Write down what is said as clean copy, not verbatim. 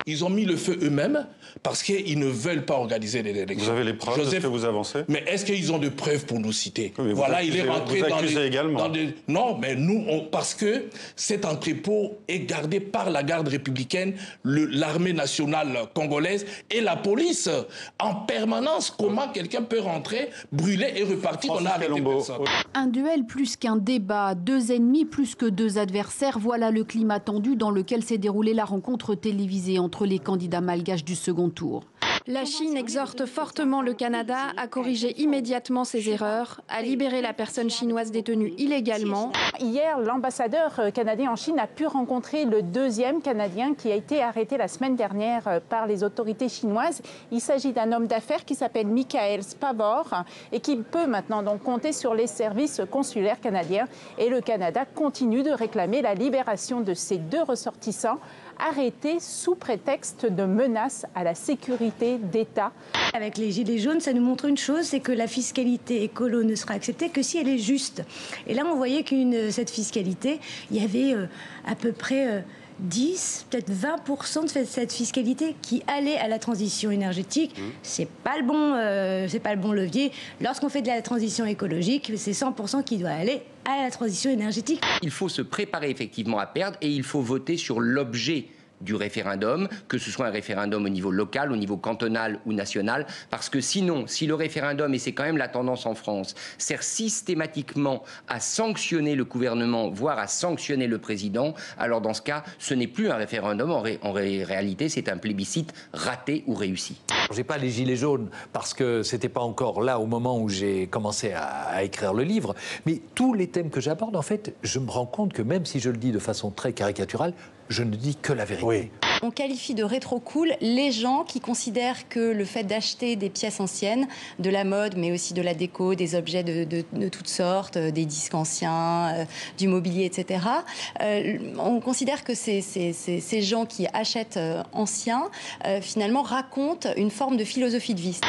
Ils ont mis le feu eux-mêmes parce qu'ils ne veulent pas organiser les élections. Vous avez les preuves de ce que vous avancez? Mais est-ce qu'ils ont des preuves pour nous citer? Oui, voilà, il est rentré dans des... Non, mais nous, parce que cet entrepôt est gardé par la garde républicaine, l'armée nationale congolaise et la police en permanence. Comment quelqu'un peut rentrer, brûler et repartir? On a arrêté personne. Un duel plus qu'un débat, deux ennemis plus que deux adversaires, voilà le climat tendu dans lequel s'est déroulée la rencontre télévisée entre les candidats malgaches du second tour. La Chine exhorte fortement le Canada à corriger immédiatement ses erreurs, à libérer la personne chinoise détenue illégalement. Hier, l'ambassadeur canadien en Chine a pu rencontrer le deuxième Canadien qui a été arrêté la semaine dernière par les autorités chinoises. Il s'agit d'un homme d'affaires qui s'appelle Michael Spavor et qui peut maintenant donc compter sur les services consulaires canadiens. Et le Canada continue de réclamer la libération de ces deux ressortissants arrêtés sous prétexte de menaces à la sécurité d'État. Avec les Gilets jaunes, ça nous montre une chose, c'est que la fiscalité écolo ne sera acceptée que si elle est juste. Et là, on voyait que cette fiscalité, il y avait à peu près 10, peut-être 20% de cette fiscalité qui allait à la transition énergétique. C'est pas le bon levier. Lorsqu'on fait de la transition écologique, c'est 100% qui doit aller à la transition énergétique. Il faut se préparer effectivement à perdre et il faut voter sur l'objet du référendum, que ce soit un référendum au niveau local, au niveau cantonal ou national, parce que sinon, si le référendum, et c'est quand même la tendance en France, sert systématiquement à sanctionner le gouvernement, voire à sanctionner le président, alors dans ce cas, ce n'est plus un référendum, en réalité, c'est un plébiscite raté ou réussi. J'ai pas les gilets jaunes parce que c'était pas encore là au moment où j'ai commencé à écrire le livre, mais tous les thèmes que j'aborde, en fait, je me rends compte que même si je le dis de façon très caricaturale, je ne dis que la vérité. Oui. On qualifie de rétro-cool les gens qui considèrent que le fait d'acheter des pièces anciennes, de la mode, mais aussi de la déco, des objets de toutes sortes, des disques anciens, du mobilier, etc. On considère que ces gens qui achètent anciens, finalement, racontent une forme de philosophie de vie.